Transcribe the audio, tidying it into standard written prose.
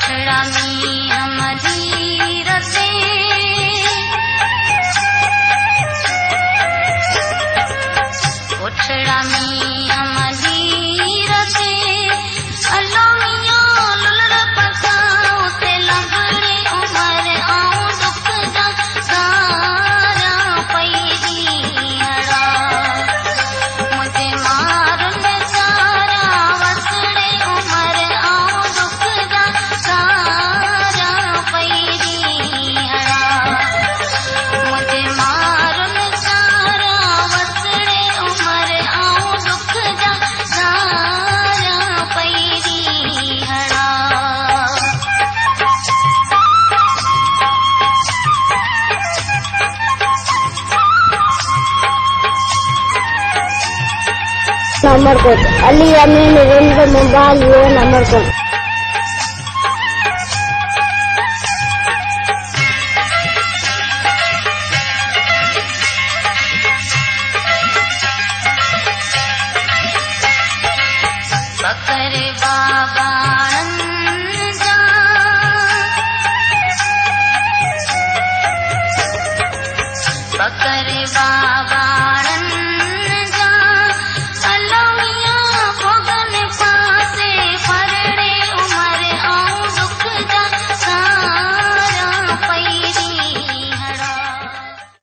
कोठड़ा में हमारी रसे कोठड़ा में हमारी रसे अलोमिया लुलड़ पसाओ ते लगड़े उमर आऊं दुख जा सारा पैरी हड़ा मुझे मारुन सारा वसड़े उमर आऊं दुख जा सारा पैरी हड़ा मुझे मारुन सारा वसड़े उमर आऊं दुख जा सारा पैरी हड़ा नंबर कोट अली अमीन रेलवे मोबाइल नंबर कोट